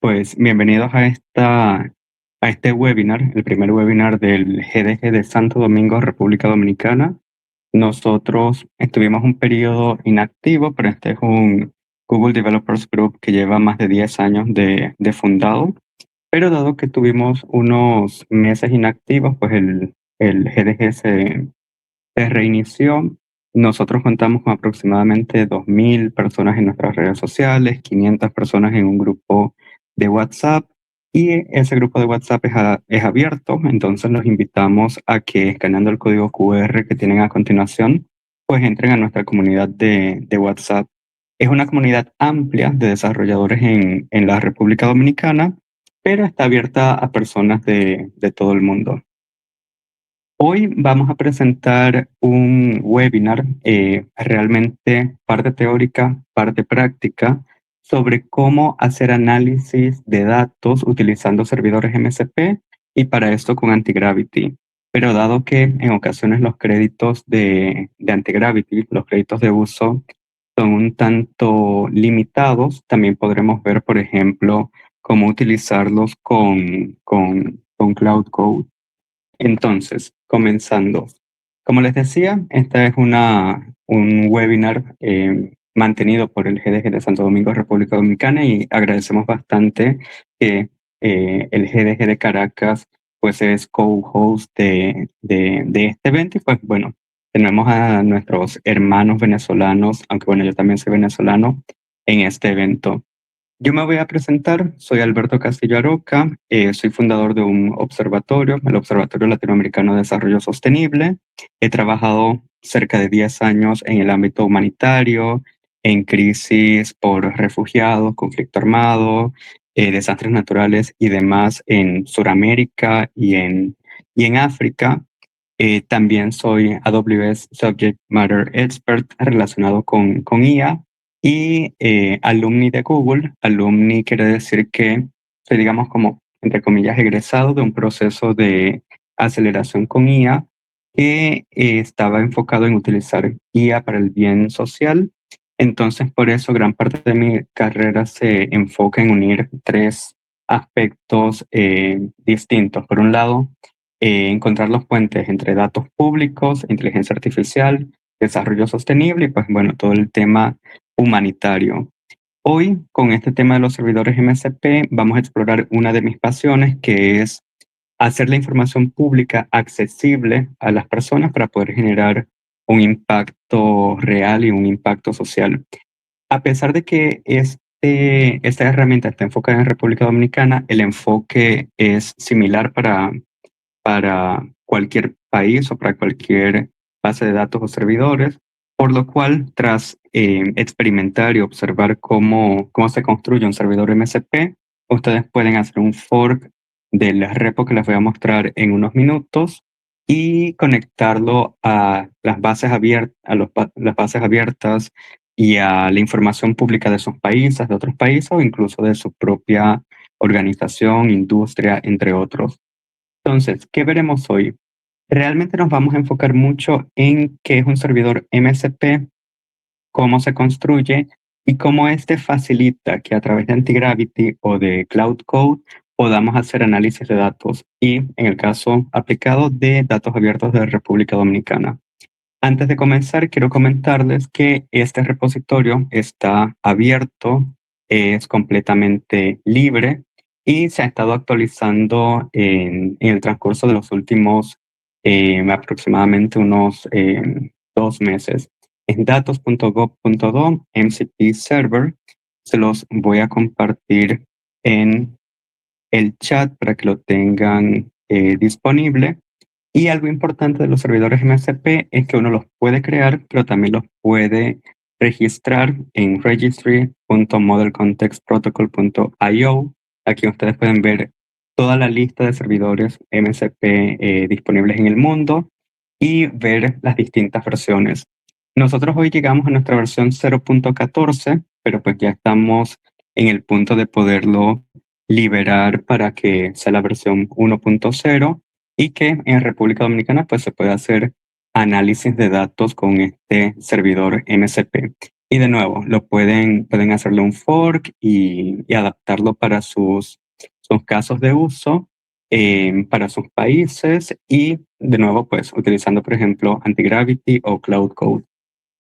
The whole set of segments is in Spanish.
Pues bienvenidos a este webinar, el primer webinar del GDG de Santo Domingo, República Dominicana. Nosotros estuvimos un periodo inactivo, pero este es un Google Developers Group que lleva más de 10 años de fundado. Pero dado que tuvimos unos meses inactivos, pues el GDG se reinició. Nosotros contamos con aproximadamente 2.000 personas en nuestras redes sociales, 500 personas en un grupo de WhatsApp, y ese grupo de WhatsApp es abierto. Entonces los invitamos a que, escaneando el código QR que tienen a continuación, pues entren a nuestra comunidad de WhatsApp. Es una comunidad amplia de desarrolladores en la República Dominicana, pero está abierta a personas de todo el mundo. Hoy vamos a presentar un webinar, realmente parte teórica, parte práctica, sobre cómo hacer análisis de datos utilizando servidores MCP, y para esto con Antigravity. Pero dado que en ocasiones los créditos de Antigravity, los créditos de uso, son un tanto limitados, también podremos ver, por ejemplo, cómo utilizarlos con Cloud Code. Entonces, comenzando. Como les decía, esta es un webinar mantenido por el GDG de Santo Domingo, República Dominicana, y agradecemos bastante que el GDG de Caracas pues es co-host de este evento. Y pues bueno, tenemos a nuestros hermanos venezolanos, aunque bueno, yo también soy venezolano, en este evento. Yo me voy a presentar, soy Alberto Castillo Aroca, soy fundador de un observatorio, el Observatorio Latinoamericano de Desarrollo Sostenible. He trabajado cerca de 10 años en el ámbito humanitario, en crisis por refugiados, conflicto armado, desastres naturales y demás en Sudamérica y en África. También soy AWS Subject Matter Expert relacionado con IA, y alumni de Google. Alumni quiere decir que soy, digamos, como, entre comillas, egresado de un proceso de aceleración con IA que estaba enfocado en utilizar IA para el bien social. Entonces, por eso gran parte de mi carrera se enfoca en unir tres aspectos distintos. Por un lado, encontrar los puentes entre datos públicos, inteligencia artificial, desarrollo sostenible y pues bueno, todo el tema humanitario. Hoy, con este tema de los servidores MCP, vamos a explorar una de mis pasiones, que es hacer la información pública accesible a las personas para poder generar un impacto real y un impacto social. A pesar de que esta herramienta está enfocada en República Dominicana, el enfoque es similar para cualquier país o para cualquier base de datos o servidores, por lo cual, tras experimentar y observar cómo se construye un servidor MCP, ustedes pueden hacer un fork del repo que les voy a mostrar en unos minutos y conectarlo a las bases abiertas, las bases abiertas y a la información pública de sus países, de otros países o incluso de su propia organización, industria, entre otros. Entonces, ¿qué veremos hoy? Realmente nos vamos a enfocar mucho en qué es un servidor MCP, cómo se construye y cómo este facilita que a través de Antigravity o de Cloud Code podamos hacer análisis de datos y, en el caso aplicado, de datos abiertos de República Dominicana. Antes de comenzar, quiero comentarles que este repositorio está abierto, es completamente libre y se ha estado actualizando en el transcurso de los últimos aproximadamente unos 2 meses. En datos.gov.do, MCP Server, se los voy a compartir en el chat para que lo tengan disponible. Y algo importante de los servidores MCP es que uno los puede crear, pero también los puede registrar en registry.modelcontextprotocol.io. Aquí ustedes pueden ver toda la lista de servidores MCP disponibles en el mundo y ver las distintas versiones. Nosotros hoy llegamos a nuestra versión 0.14, pero pues ya estamos en el punto de poderlo liberar para que sea la versión 1.0 y que en República Dominicana pues se puede hacer análisis de datos con este servidor MCP. Y de nuevo, pueden hacerle un fork y adaptarlo para sus casos de uso, para sus países y de nuevo, pues utilizando, por ejemplo, Antigravity o Cloud Code.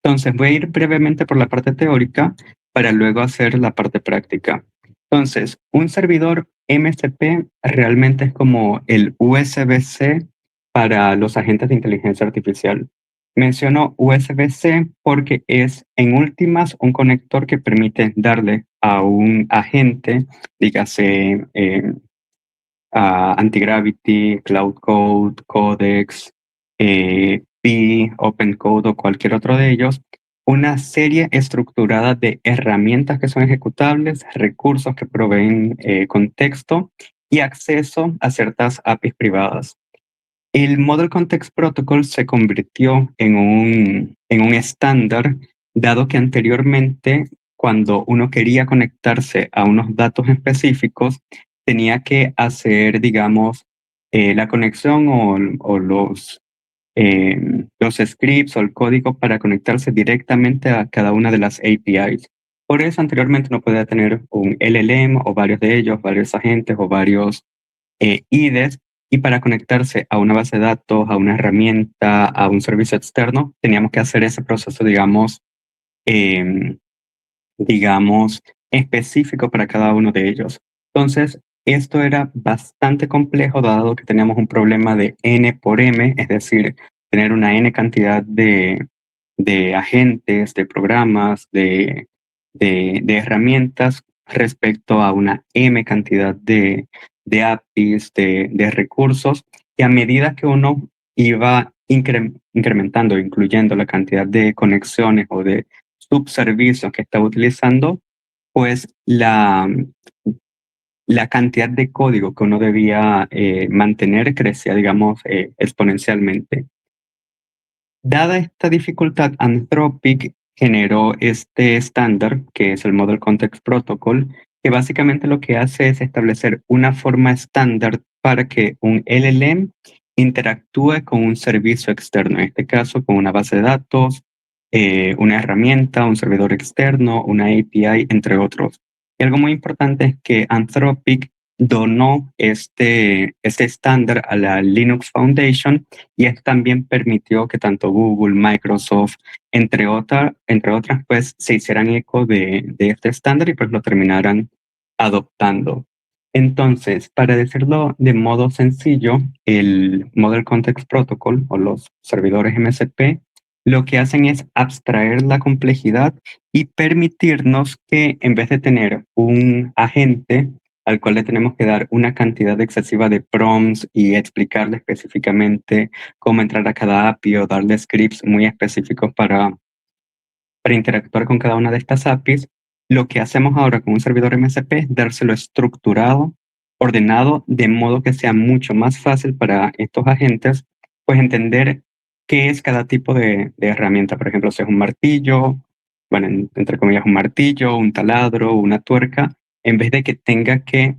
Entonces, voy a ir brevemente por la parte teórica para luego hacer la parte práctica. Entonces, un servidor MCP realmente es como el USB-C para los agentes de inteligencia artificial. Menciono USB-C porque es, en últimas, un conector que permite darle a un agente, dígase Antigravity, Cloud Code, Codex, Pi, OpenCode o cualquier otro de ellos, una serie estructurada de herramientas que son ejecutables, recursos que proveen contexto y acceso a ciertas APIs privadas. El Model Context Protocol se convirtió en un estándar, dado que anteriormente, cuando uno quería conectarse a unos datos específicos, tenía que hacer, digamos, la conexión o los scripts o el código para conectarse directamente a cada una de las APIs. Por eso anteriormente no podía tener un LLM o varios de ellos, varios agentes o varios IDEs, y para conectarse a una base de datos, a una herramienta, a un servicio externo, teníamos que hacer ese proceso, em, digamos, específico para cada uno de ellos. Entonces, esto era bastante complejo dado que teníamos un problema de N por M, es decir, tener una N cantidad de agentes, de programas, de herramientas respecto a una M cantidad de APIs, de recursos, y a medida que uno iba incrementando, incluyendo la cantidad de conexiones o de subservicios que estaba utilizando, pues la cantidad de código que uno debía mantener crecía, digamos, exponencialmente. Dada esta dificultad, Anthropic generó este estándar, que es el Model Context Protocol, que básicamente lo que hace es establecer una forma estándar para que un LLM interactúe con un servicio externo, en este caso con una base de datos, una herramienta, un servidor externo, una API, entre otros. Y algo muy importante es que Anthropic donó este estándar a la Linux Foundation, y esto también permitió que tanto Google, Microsoft, entre otras, pues se hicieran eco de este estándar y pues lo terminaran adoptando. Entonces, para decirlo de modo sencillo, el Model Context Protocol o los servidores MCP lo que hacen es abstraer la complejidad y permitirnos que en vez de tener un agente al cual le tenemos que dar una cantidad excesiva de prompts y explicarle específicamente cómo entrar a cada API o darle scripts muy específicos para interactuar con cada una de estas APIs, lo que hacemos ahora con un servidor MCP es dárselo estructurado, ordenado, de modo que sea mucho más fácil para estos agentes, pues entender qué es cada tipo de herramienta. Por ejemplo, si es un martillo, bueno, entre comillas, un martillo, un taladro, una tuerca, en vez de que tenga que,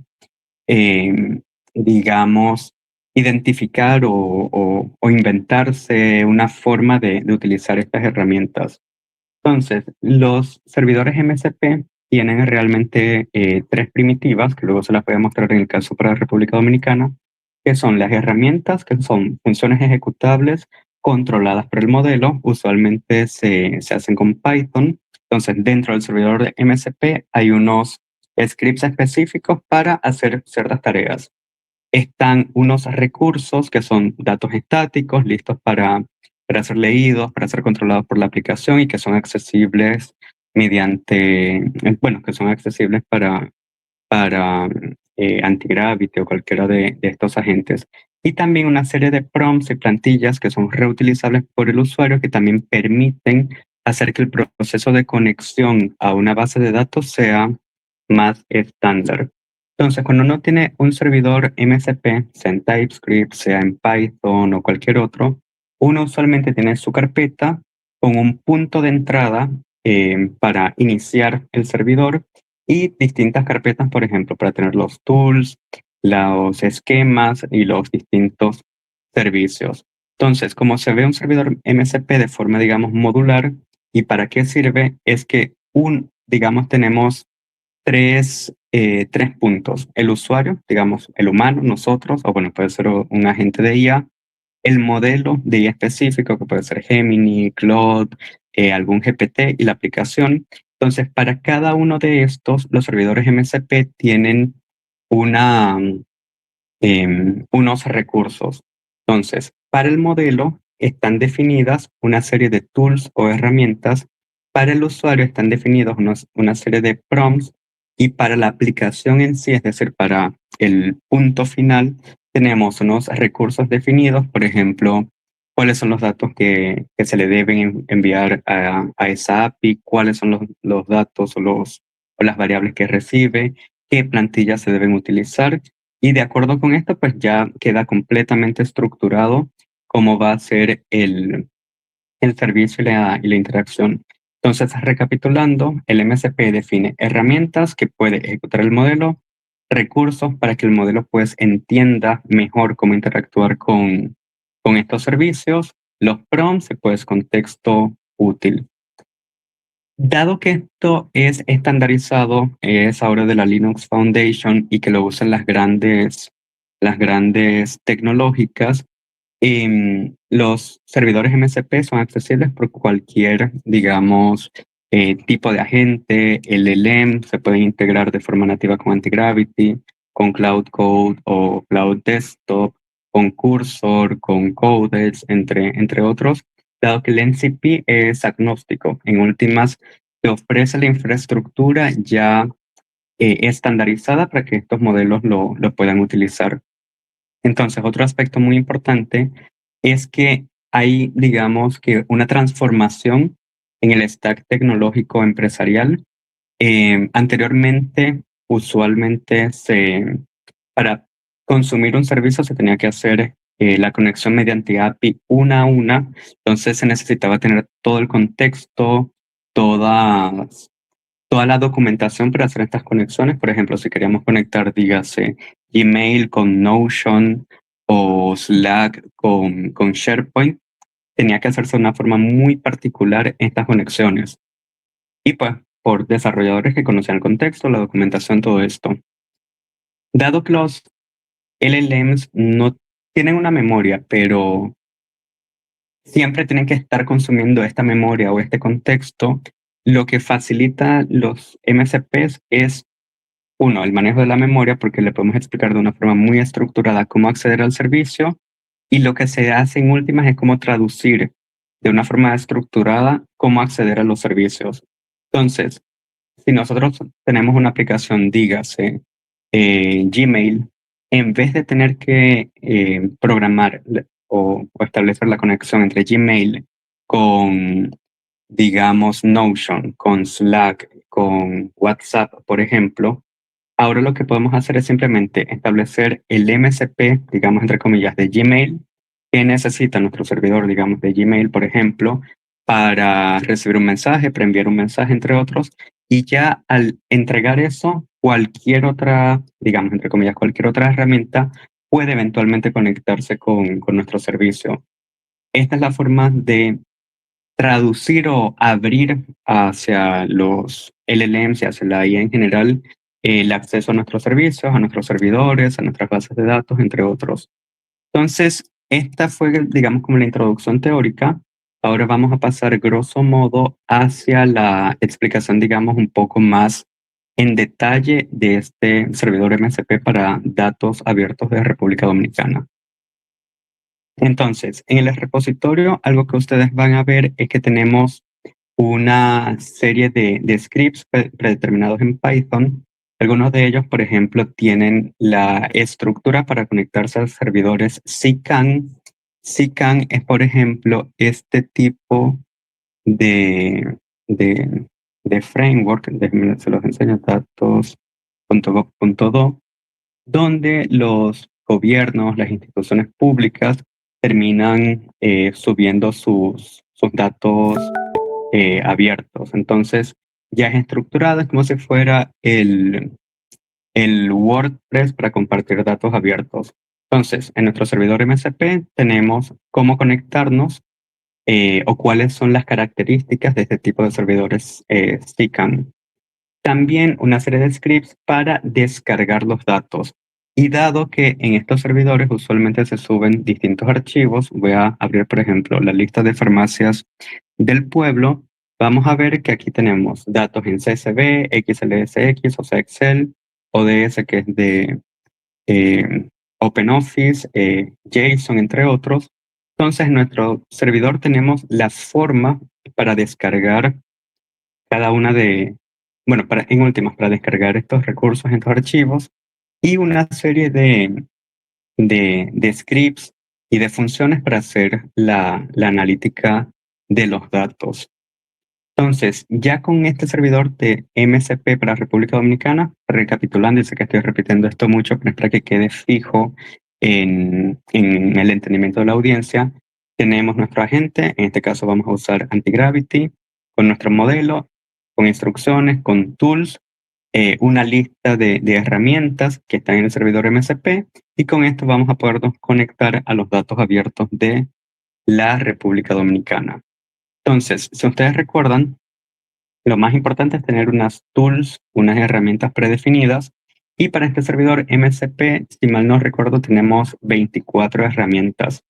eh, digamos, identificar o inventarse una forma de utilizar estas herramientas. Entonces, los servidores MCP tienen realmente tres primitivas, que luego se las voy a mostrar en el caso para la República Dominicana, que son las herramientas, que son funciones ejecutables controladas por el modelo. Usualmente se hacen con Python. Entonces, dentro del servidor de MCP hay unos scripts específicos para hacer ciertas tareas. Están unos recursos que son datos estáticos listos para ser leídos, para ser controlados por la aplicación y que son accesibles bueno, que son accesibles para Antigravity o cualquiera de estos agentes. Y también una serie de prompts y plantillas que son reutilizables por el usuario, que también permiten hacer que el proceso de conexión a una base de datos sea más estándar. Entonces, cuando uno tiene un servidor MCP, sea en TypeScript, sea en Python o cualquier otro, uno usualmente tiene su carpeta con un punto de entrada para iniciar el servidor, y distintas carpetas, por ejemplo, para tener los tools, los esquemas y los distintos servicios. Entonces, como se ve un servidor MCP de forma, digamos, modular, ¿Y para qué sirve? Es que digamos, tenemos tres puntos. El usuario, digamos, el humano, nosotros, o bueno, puede ser un agente de IA, el modelo de IA específico, que puede ser Gemini, Claude, algún GPT y la aplicación. Entonces, para cada uno de estos, los servidores MCP tienen una, unos recursos. Entonces, para el modelo están definidas una serie de tools o herramientas. Para el usuario están definidos una serie de prompts y para la aplicación en sí, es decir, para el punto final, tenemos unos recursos definidos, por ejemplo, cuáles son los datos que se le deben enviar a esa API, cuáles son los datos o las variables que recibe, qué plantillas se deben utilizar y de acuerdo con esto, pues ya queda completamente estructurado cómo va a ser el servicio y la interacción. Entonces, recapitulando, el MCP define herramientas que puede ejecutar el modelo, recursos para que el modelo pues entienda mejor cómo interactuar con estos servicios, los prompts, pues contexto útil. Dado que esto es estandarizado, es ahora de la Linux Foundation y que lo usan las grandes tecnológicas, los servidores MCP son accesibles por cualquier, digamos, tipo de agente, LLM, se pueden integrar de forma nativa con Antigravity, con Cloud Code o Cloud Desktop, con Cursor, con Codex, entre otros, dado que el NCP es agnóstico. En últimas, te ofrece la infraestructura ya estandarizada para que estos modelos lo puedan utilizar. Entonces, otro aspecto muy importante es que hay, digamos, que una transformación en el stack tecnológico empresarial. Anteriormente, usualmente, para consumir un servicio se tenía que hacer la conexión mediante API una a una, entonces se necesitaba tener todo el contexto, todas toda la documentación para hacer estas conexiones. Por ejemplo, si queríamos conectar, dígase, Gmail con Notion o Slack con SharePoint, tenía que hacerse de una forma muy particular estas conexiones. Y pues, por desarrolladores que conocían el contexto, la documentación, todo esto. Dado que los LLMs no tienen una memoria, pero siempre tienen que estar consumiendo esta memoria o este contexto, lo que facilita los MCPs es uno, el manejo de la memoria, porque le podemos explicar de una forma muy estructurada cómo acceder al servicio, y lo que se hace en últimas es cómo traducir de una forma estructurada cómo acceder a los servicios. Entonces, si nosotros tenemos una aplicación, dígase Gmail, en vez de tener que programar o establecer la conexión entre Gmail con, digamos, Notion, con Slack, con WhatsApp, por ejemplo, ahora lo que podemos hacer es simplemente establecer el MCP, digamos, entre comillas, de Gmail, que necesita nuestro servidor, digamos, de Gmail, por ejemplo, para recibir un mensaje, para enviar un mensaje, entre otros, y ya al entregar eso, cualquier otra, digamos, entre comillas, cualquier otra herramienta puede eventualmente conectarse con nuestro servicio. Esta es la forma de traducir o abrir hacia los LLMs y hacia la IA en general el acceso a nuestros servicios, a nuestros servidores, a nuestras bases de datos, entre otros. Entonces, esta fue, digamos, como la introducción teórica. Ahora vamos a pasar, grosso modo, hacia la explicación, digamos, un poco más en detalle de este servidor MCP para datos abiertos de República Dominicana. Entonces, en el repositorio, algo que ustedes van a ver es que tenemos una serie de scripts predeterminados en Python. Algunos de ellos, por ejemplo, tienen la estructura para conectarse a servidores CKAN. CKAN es, por ejemplo, este tipo de, de, de framework, déjenme se los enseño, datos.gov.do, donde los gobiernos, las instituciones públicas terminan subiendo sus datos abiertos. Entonces, ya es estructurado, es como si fuera el WordPress para compartir datos abiertos. Entonces, en nuestro servidor MCP tenemos cómo conectarnos o cuáles son las características de este tipo de servidores CICAM. También una serie de scripts para descargar los datos. Y dado que en estos servidores usualmente se suben distintos archivos, voy a abrir, por ejemplo, la lista de farmacias del pueblo. Vamos a ver que aquí tenemos datos en CSV, XLSX, o sea, Excel, ODS, que es de OpenOffice, JSON, entre otros. Entonces, en nuestro servidor tenemos la forma para descargar cada una de, bueno, en últimas, para descargar estos recursos, estos archivos, y una serie de scripts y de funciones para hacer la analítica de los datos. Entonces, ya con este servidor de MSP para República Dominicana, recapitulando, y sé que estoy repitiendo esto mucho, pero es para que quede fijo en el entendimiento de la audiencia, tenemos nuestro agente, en este caso vamos a usar Antigravity, con nuestro modelo, con instrucciones, con tools, una lista de herramientas que están en el servidor MSP, y con esto vamos a podernos conectar a los datos abiertos de la República Dominicana. Entonces, si ustedes recuerdan, lo más importante es tener unas tools, unas herramientas predefinidas, y para este servidor MSP, si mal no recuerdo, tenemos 24 herramientas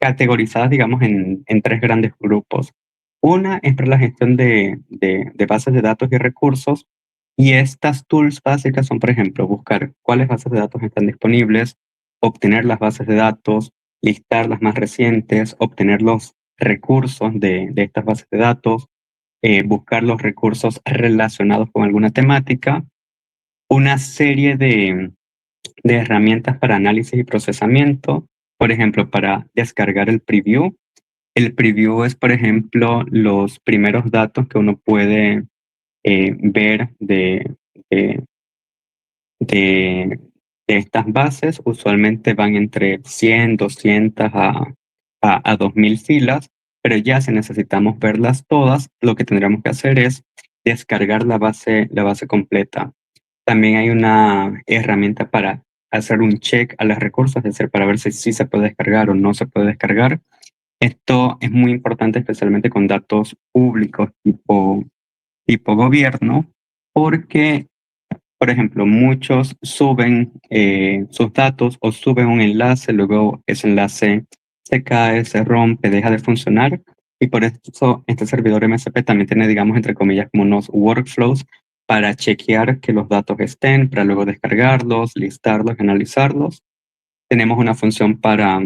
categorizadas, digamos, en tres grandes grupos. Una es para la gestión de bases de datos y recursos, y estas tools básicas son, por ejemplo, buscar cuáles bases de datos están disponibles, obtener las bases de datos, listar las más recientes, obtener los recursos de estas bases de datos, buscar los recursos relacionados con alguna temática, una serie de herramientas para análisis y procesamiento, por ejemplo, para descargar el preview. El preview es, por ejemplo, los primeros datos que uno puede ver de, de, de estas bases. Usualmente van entre 100, 200 a 2000 filas, pero ya si necesitamos verlas todas, lo que tendríamos que hacer es descargar la base completa. También hay una herramienta para hacer un check a los recursos, es decir, para ver si sí se puede descargar o no se puede descargar. Esto es muy importante, especialmente con datos públicos tipo gobierno, porque, por ejemplo, muchos suben sus datos o suben un enlace, luego ese enlace se cae, se rompe, deja de funcionar, y por eso este servidor MSP también tiene, digamos, entre comillas, como unos workflows para chequear que los datos estén, para luego descargarlos, listarlos, analizarlos. Tenemos una función para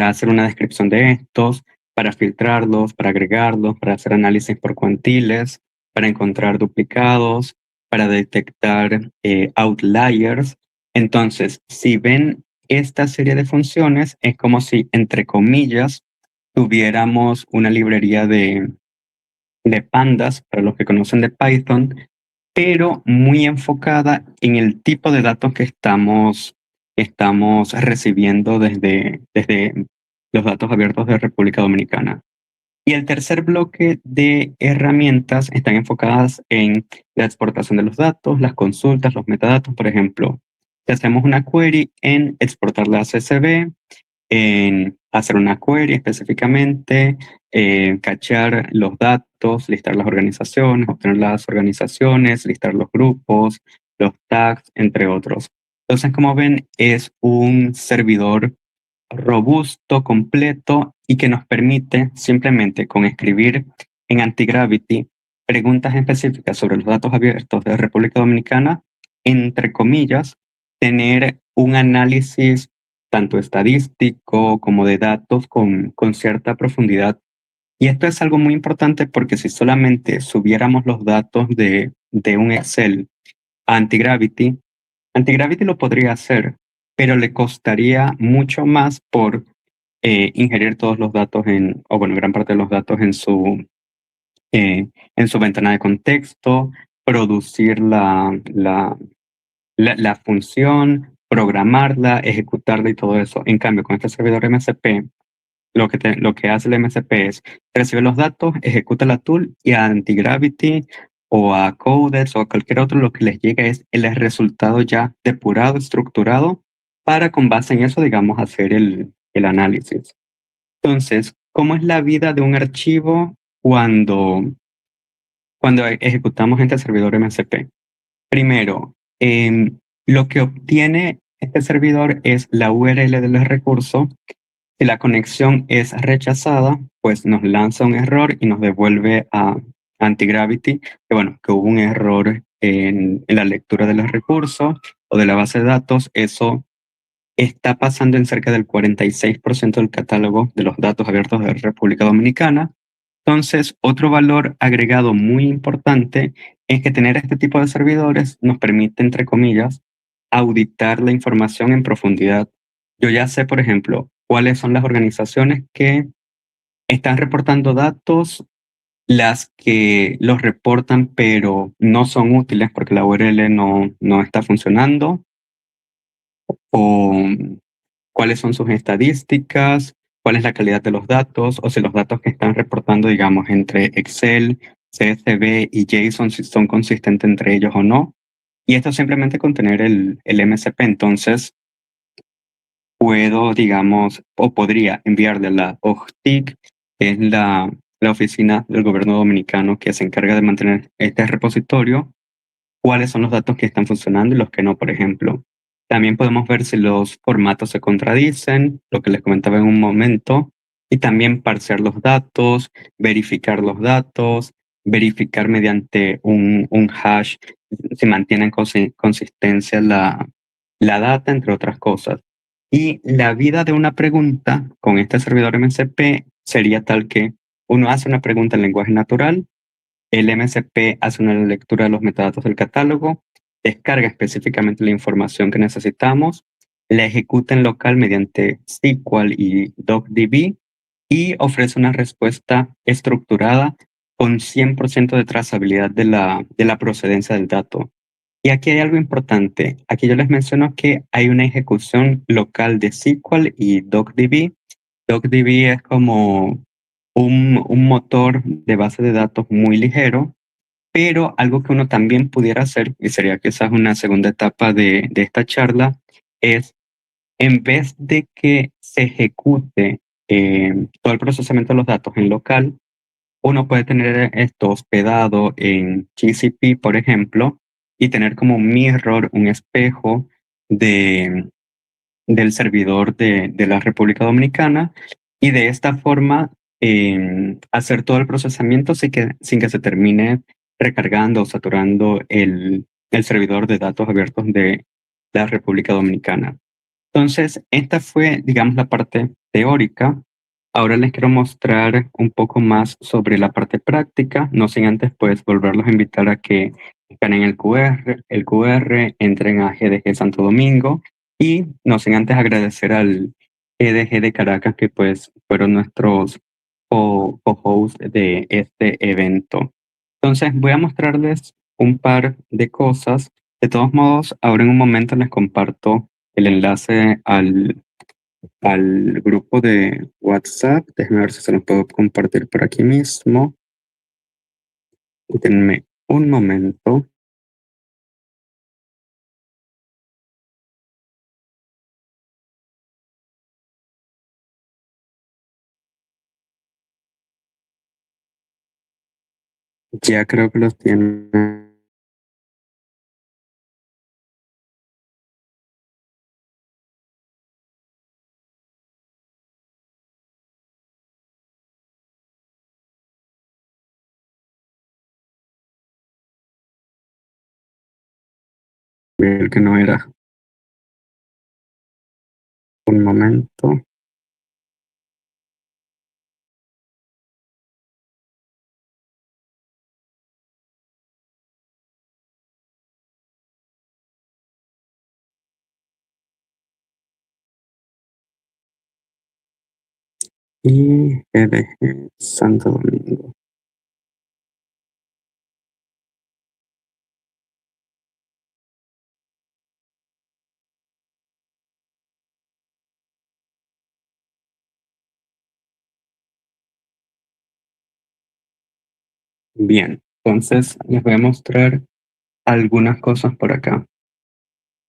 hacer una descripción de estos, para filtrarlos, para agregarlos, para hacer análisis por cuantiles, para encontrar duplicados, para detectar outliers. Entonces, si ven esta serie de funciones, es como si, entre comillas, tuviéramos una librería de pandas, para los que conocen de Python, pero muy enfocada en el tipo de datos que estamos recibiendo desde los datos abiertos de República Dominicana. Y el tercer bloque de herramientas están enfocadas en la exportación de los datos, las consultas, los metadatos. Por ejemplo, si hacemos una query en exportarla a CSV, en hacer una query específicamente, cachar los datos, listar las organizaciones, obtener las organizaciones, listar los grupos, los tags, entre otros. Entonces, como ven, es un servidor robusto, completo, y que nos permite simplemente con escribir en Antigravity preguntas específicas sobre los datos abiertos de República Dominicana, entre comillas, tener un análisis tanto estadístico como de datos con cierta profundidad. Y esto es algo muy importante porque si solamente subiéramos los datos de un Excel a Antigravity, Antigravity lo podría hacer, pero le costaría mucho más por ingerir todos los datos o bueno, gran parte de los datos en su ventana de contexto, producir la función, programarla, ejecutarla y todo eso. En cambio, con este servidor MSP, lo que hace el MSP es recibe los datos, ejecuta la tool, y a Antigravity o a Codex o a cualquier otro lo que les llega es el resultado ya depurado, estructurado, para con base en eso, digamos, hacer el análisis. Entonces, ¿cómo es la vida de un archivo cuando ejecutamos este servidor MCP? Primero, lo que obtiene este servidor es la URL del recurso. Si la conexión es rechazada, pues nos lanza un error y nos devuelve a Antigravity, que bueno, que hubo un error en la lectura de los recursos o de la base de datos. Eso está pasando en cerca del 46% del catálogo de los datos abiertos de la República Dominicana. Entonces, otro valor agregado muy importante es que tener este tipo de servidores nos permite, entre comillas, auditar la información en profundidad. Yo ya sé, por ejemplo, cuáles son las organizaciones que están reportando datos, las que los reportan pero no son útiles porque la URL no está funcionando, o cuáles son sus estadísticas, cuál es la calidad de los datos, o si los datos que están reportando, digamos, entre Excel, CSV y JSON, si son consistentes entre ellos o no. Y esto simplemente con tener el MCP. Entonces, puedo, digamos, o podría enviarle a la OGTIC, que es la oficina del gobierno dominicano que se encarga de mantener este repositorio, cuáles son los datos que están funcionando y los que no, por ejemplo. También podemos ver si los formatos se contradicen, lo que les comentaba en un momento, y también parsear los datos, verificar mediante un hash si mantiene consistencia la data, entre otras cosas. Y la vida de una pregunta con este servidor MCP sería tal que uno hace una pregunta en lenguaje natural, el MCP hace una lectura de los metadatos del catálogo, descarga específicamente la información que necesitamos, la ejecuta en local mediante SQL y DocDB y ofrece una respuesta estructurada con 100% de trazabilidad de la procedencia del dato. Y aquí hay algo importante. Aquí yo les menciono que hay una ejecución local de SQL y DocDB. DocDB es como un motor de base de datos muy ligero, pero algo que uno también pudiera hacer, y sería quizás una segunda etapa de esta charla, es en vez de que se ejecute todo el procesamiento de los datos en local, uno puede tener esto hospedado en GCP, por ejemplo, y tener como un mirror, un espejo de, del servidor de la República Dominicana, y de esta forma hacer todo el procesamiento sin que se termine recargando o saturando el servidor de datos abiertos de la República Dominicana. Entonces, esta fue, digamos, la parte teórica. Ahora les quiero mostrar un poco más sobre la parte práctica, no sin antes pues volverlos a invitar a que escanen el QR, entren a GDG Santo Domingo y no sin antes agradecer al GDG de Caracas que pues fueron nuestros co-hosts de este evento. Entonces voy a mostrarles un par de cosas. De todos modos, ahora en un momento les comparto el enlace al grupo de WhatsApp. Déjenme ver si se los puedo compartir por aquí mismo. Denme un momento. Ya creo que los tienen. El que no era. Un momento. Y GDG Santo Domingo. Bien, entonces les voy a mostrar algunas cosas por acá.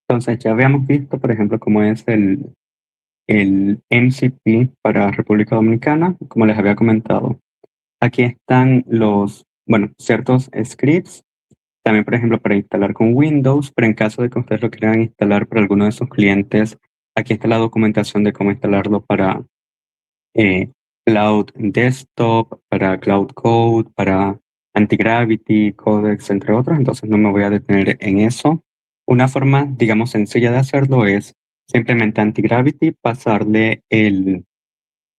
Entonces ya habíamos visto, por ejemplo, cómo es el MCP para República Dominicana, como les había comentado. Aquí están ciertos scripts, también, por ejemplo, para instalar con Windows, pero en caso de que ustedes lo quieran instalar para alguno de sus clientes, aquí está la documentación de cómo instalarlo para eh, Cloud Desktop, para Cloud Code, para Antigravity, Codex, entre otros, entonces no me voy a detener en eso. Una forma, digamos, sencilla de hacerlo es simplemente Antigravity, pasarle el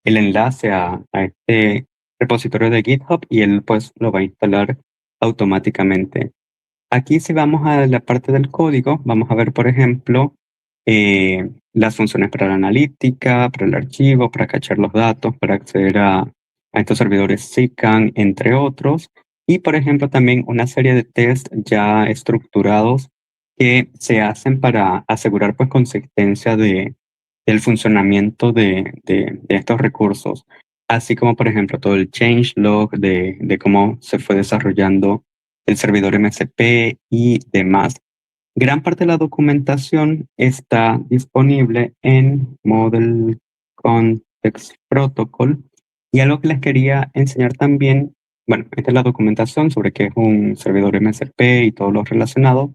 enlace a este repositorio de GitHub y él pues lo va a instalar automáticamente. Aquí si vamos a la parte del código, vamos a ver, por ejemplo, las funciones para la analítica, para el archivo, para cachar los datos, para acceder a estos servidores SICAN, entre otros. Y, por ejemplo, también una serie de tests ya estructurados que se hacen para asegurar pues consistencia del funcionamiento de estos recursos. Así como, por ejemplo, todo el changelog de cómo se fue desarrollando el servidor MSP y demás. Gran parte de la documentación está disponible en Model Context Protocol. Y algo que les quería enseñar también, bueno, esta es la documentación sobre qué es un servidor MSP y todo lo relacionado,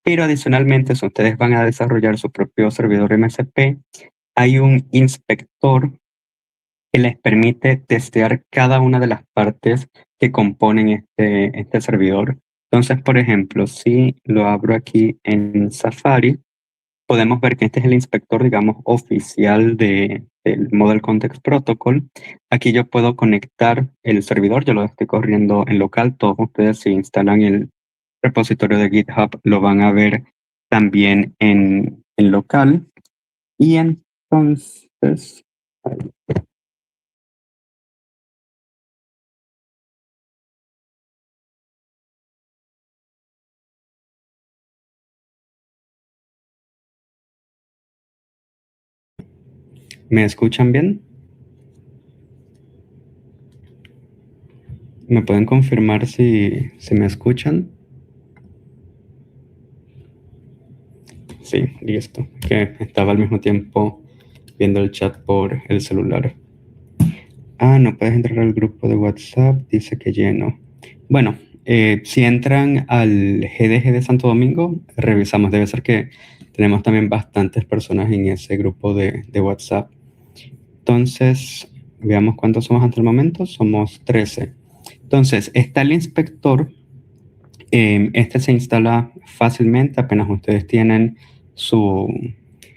pero adicionalmente, si ustedes van a desarrollar su propio servidor MSP, hay un inspector que les permite testear cada una de las partes que componen este servidor. Entonces, por ejemplo, si lo abro aquí en Safari, podemos ver que este es el inspector, digamos, oficial del Model Context Protocol. Aquí yo puedo conectar el servidor, yo lo estoy corriendo en local. Todos ustedes, si instalan el repositorio de GitHub, lo van a ver también en local. Y entonces, ¿me escuchan bien? ¿Me pueden confirmar si me escuchan? Sí, listo. Que estaba al mismo tiempo viendo el chat por el celular. No puedes entrar al grupo de WhatsApp, dice que lleno. Bueno, si entran al GDG de Santo Domingo, revisamos. Debe ser que tenemos también bastantes personas en ese grupo de WhatsApp. Entonces, veamos cuántos somos hasta el momento. Somos 13. Entonces, está el inspector. Este se instala fácilmente apenas ustedes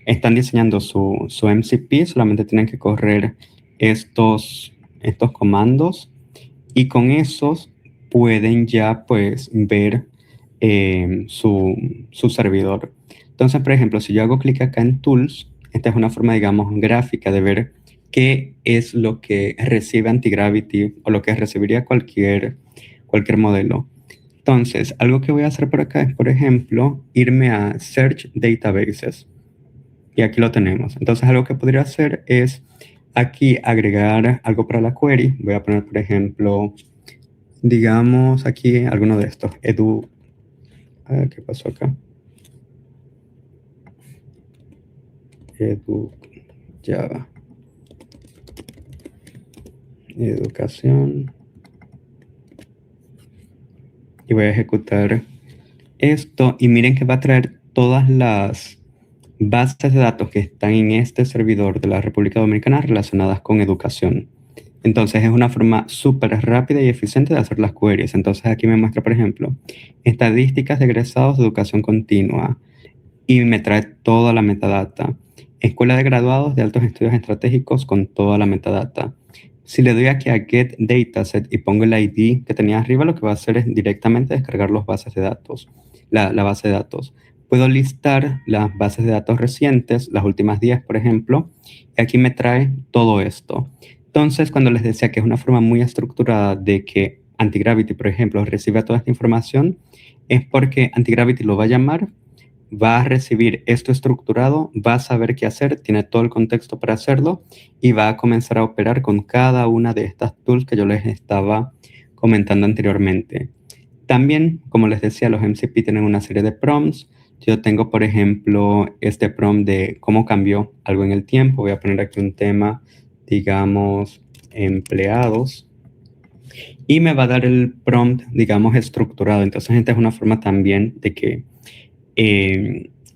están diseñando su MCP, solamente tienen que correr estos comandos y con esos pueden ya pues ver su servidor. Entonces, por ejemplo, si yo hago clic acá en Tools, esta es una forma, digamos, gráfica de ver qué es lo que recibe Antigravity o lo que recibiría cualquier modelo. Entonces, algo que voy a hacer por acá es, por ejemplo, irme a Search Databases. Y aquí lo tenemos. Entonces, algo que podría hacer es aquí agregar algo para la query. Voy a poner, por ejemplo, digamos aquí alguno de estos. ¿Qué pasó acá? Edu Java. Educación. Y voy a ejecutar esto. Y miren que va a traer todas las bases de datos que están en este servidor de la República Dominicana relacionadas con educación. Entonces es una forma súper rápida y eficiente de hacer las queries. Entonces aquí me muestra, por ejemplo, estadísticas de egresados de educación continua y me trae toda la metadata. Escuela de graduados de altos estudios estratégicos con toda la metadata. Si le doy aquí a Get Dataset y pongo el ID que tenía arriba, lo que va a hacer es directamente descargar las bases de datos, la base de datos. Puedo listar las bases de datos recientes, las últimas 10, por ejemplo, y aquí me trae todo esto. Entonces, cuando les decía que es una forma muy estructurada de que Antigravity, por ejemplo, reciba toda esta información, es porque Antigravity lo va a llamar, va a recibir esto estructurado, va a saber qué hacer, tiene todo el contexto para hacerlo y va a comenzar a operar con cada una de estas tools que yo les estaba comentando anteriormente. También, como les decía, los MCP tienen una serie de prompts. Yo tengo, por ejemplo, este prompt de cómo cambió algo en el tiempo. Voy a poner aquí un tema, digamos, empleados, y me va a dar el prompt, digamos, estructurado. Entonces, esta es una forma también de que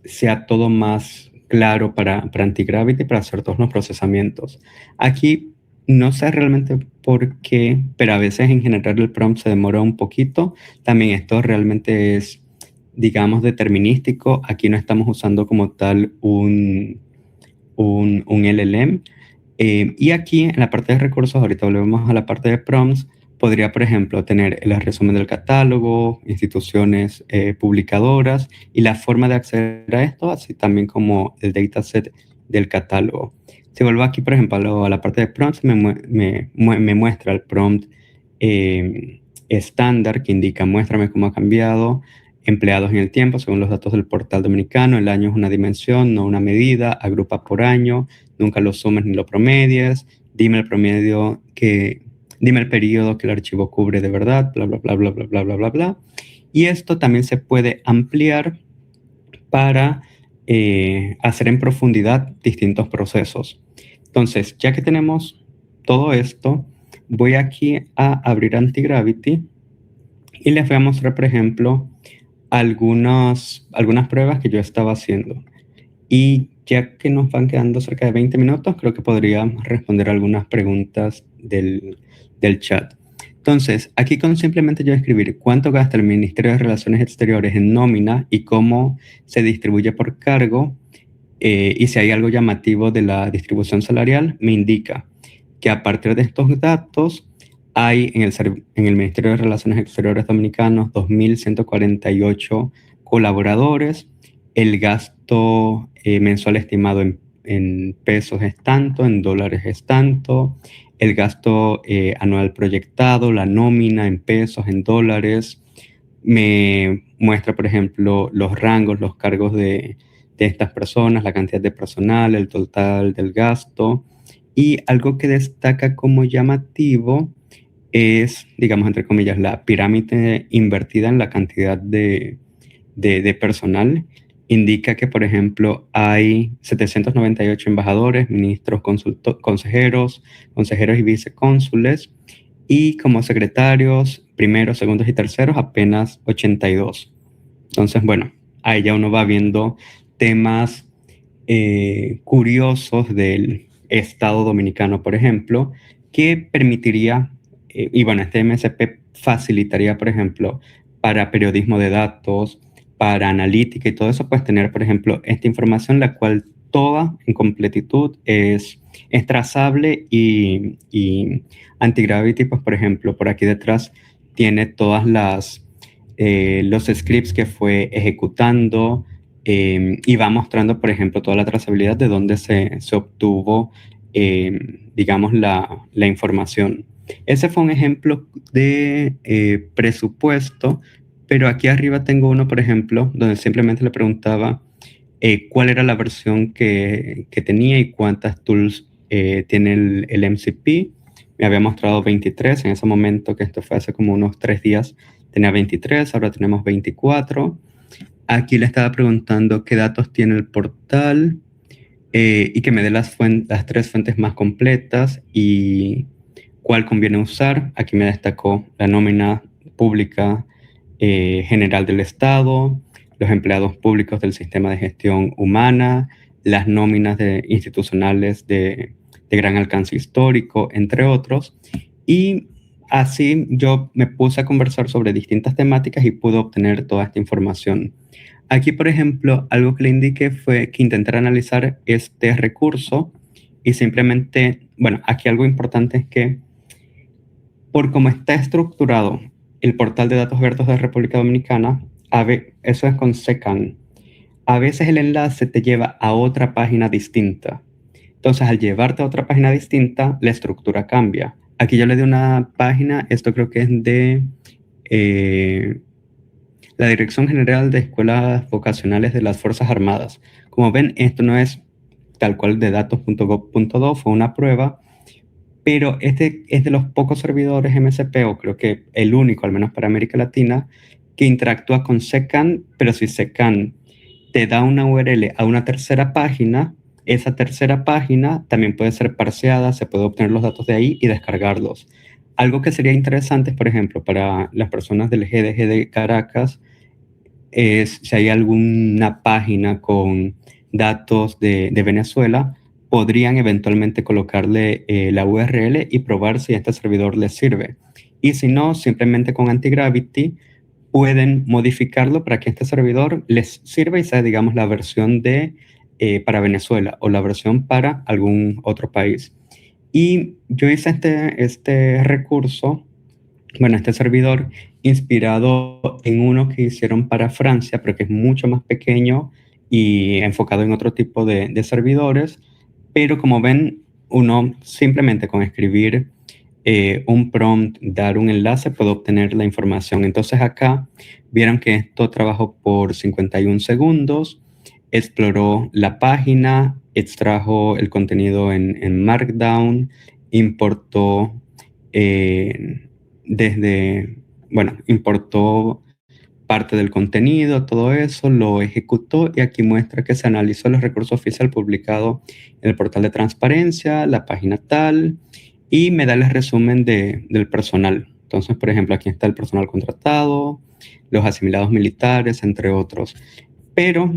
sea todo más claro para Antigravity, para hacer todos los procesamientos. Aquí no sé realmente por qué, pero a veces en general el prompt se demora un poquito. También esto realmente es, digamos, determinístico. Aquí no estamos usando como tal un LLM. Y aquí en la parte de recursos, ahorita volvemos a la parte de prompts, podría, por ejemplo, tener el resumen del catálogo, instituciones publicadoras y la forma de acceder a esto, así también como el dataset del catálogo. Si vuelvo aquí, por ejemplo, a la parte de prompts, me muestra el prompt estándar que indica muéstrame cómo ha cambiado empleados en el tiempo según los datos del portal dominicano. El año es una dimensión, no una medida. Agrupa por año, nunca lo sumes ni lo promedies. Dime el promedio dime el periodo que el archivo cubre de verdad, bla, bla, bla, bla, bla, bla, bla, bla, bla. Y esto también se puede ampliar para hacer en profundidad distintos procesos. Entonces, ya que tenemos todo esto, voy aquí a abrir Antigravity y les voy a mostrar, por ejemplo, algunas pruebas que yo estaba haciendo. Y ya que nos van quedando cerca de 20 minutos, creo que podría responder algunas preguntas del chat. Entonces, aquí con simplemente yo escribir cuánto gasta el Ministerio de Relaciones Exteriores en nómina y cómo se distribuye por cargo, y si hay algo llamativo de la distribución salarial, me indica que a partir de estos datos hay en el Ministerio de Relaciones Exteriores Dominicanos 2.148 colaboradores. El gasto mensual estimado en pesos es tanto, en dólares es tanto. El gasto anual proyectado, la nómina en pesos, en dólares. Me muestra, por ejemplo, los rangos, los cargos de estas personas, la cantidad de personal, el total del gasto. Y algo que destaca como llamativo es, digamos, entre comillas, la pirámide invertida en la cantidad de personal. Indica que, por ejemplo, hay 798 embajadores, ministros, consejeros, consejeros y vicecónsules, y como secretarios, primeros, segundos y terceros, apenas 82. Entonces, bueno, ahí ya uno va viendo temas curiosos del Estado Dominicano, por ejemplo, que permitiría, y bueno, este MSP facilitaría, por ejemplo, para periodismo de datos, para analítica y todo eso, pues tener, por ejemplo, esta información, la cual toda en completitud es trazable y Antigravity, pues por ejemplo, por aquí detrás tiene todas los scripts que fue ejecutando, y va mostrando, por ejemplo, toda la trazabilidad de dónde se obtuvo, digamos, la información. Ese fue un ejemplo de presupuesto, pero aquí arriba tengo uno, por ejemplo, donde simplemente le preguntaba cuál era la versión que tenía y cuántas tools tiene el MCP. Me había mostrado 23 en ese momento, que esto fue hace como unos 3 días, tenía 23, ahora tenemos 24. Aquí le estaba preguntando qué datos tiene el portal, y que me dé las 3 fuentes más completas y cuál conviene usar. Aquí me destacó la nómina pública general del Estado, los empleados públicos del sistema de gestión humana, las nóminas institucionales de gran alcance histórico, entre otros. Y así yo me puse a conversar sobre distintas temáticas y pude obtener toda esta información. Aquí, por ejemplo, algo que le indiqué fue que intentar analizar este recurso y simplemente, bueno, aquí algo importante es que por cómo está estructurado el portal de datos abiertos de República Dominicana, eso es con SECAN, a veces el enlace te lleva a otra página distinta. Entonces, al llevarte a otra página distinta, la estructura cambia. Aquí yo le di una página, esto creo que es de eh, la Dirección General de Escuelas Vocacionales de las Fuerzas Armadas. Como ven, esto no es tal cual de datos.gov.do, fue una prueba, pero este es de los pocos servidores MSP, o creo que el único, al menos para América Latina, que interactúa con SECAN, pero si SECAN te da una URL a una tercera página. Esa tercera página también puede ser parseada, se puede obtener los datos de ahí y descargarlos. Algo que sería interesante, por ejemplo, para las personas del GDG de Caracas, es si hay alguna página con datos de Venezuela, podrían eventualmente colocarle la URL y probar si este servidor les sirve. Y si no, simplemente con Antigravity pueden modificarlo para que este servidor les sirva y sea, digamos, la versión para Venezuela o la versión para algún otro país. Y yo hice este recurso, bueno, este servidor inspirado en uno que hicieron para Francia, pero que es mucho más pequeño y enfocado en otro tipo de servidores. Pero como ven, uno simplemente con escribir un prompt, dar un enlace, puede obtener la información. Entonces acá vieron que esto trabajó por 51 segundos, exploró la página, extrajo el contenido en Markdown, importó importó parte del contenido, todo eso, lo ejecutó y aquí muestra que se analizó los recursos oficiales publicados en el portal de transparencia, la página tal, y me da el resumen del personal. Entonces, por ejemplo, aquí está el personal contratado, los asimilados militares, entre otros. Pero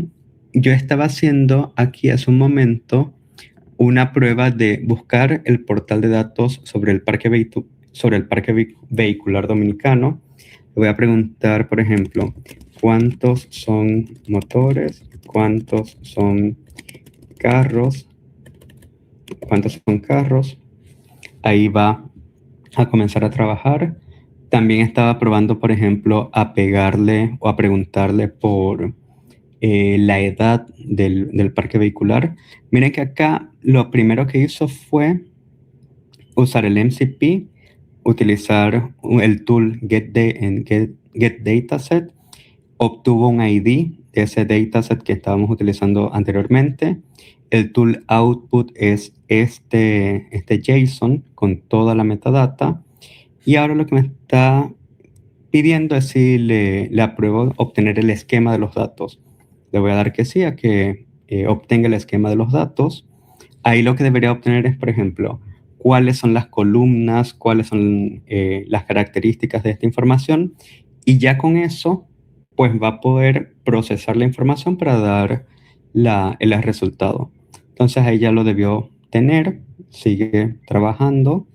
yo estaba haciendo aquí hace un momento una prueba de buscar el portal de datos sobre el parque vehicular dominicano. Le voy a preguntar, por ejemplo, ¿cuántos son motores? ¿Cuántos son carros? ¿Cuántos son carros? Ahí va a comenzar a trabajar. También estaba probando, por ejemplo, a pegarle o a preguntarle por la edad del parque vehicular. Miren que acá lo primero que hizo fue usar el MCP, utilizar el tool getDataset, obtuvo un ID de ese dataset que estábamos utilizando anteriormente. El tool output es este JSON con toda la metadata. Y ahora lo que me está pidiendo es si le apruebo obtener el esquema de los datos. Le voy a dar que sí, a que obtenga el esquema de los datos. Ahí lo que debería obtener es, por ejemplo, cuáles son las columnas, cuáles son las características de esta información. Y ya con eso, pues va a poder procesar la información para dar el resultado. Entonces ahí ya lo debió tener, sigue trabajando.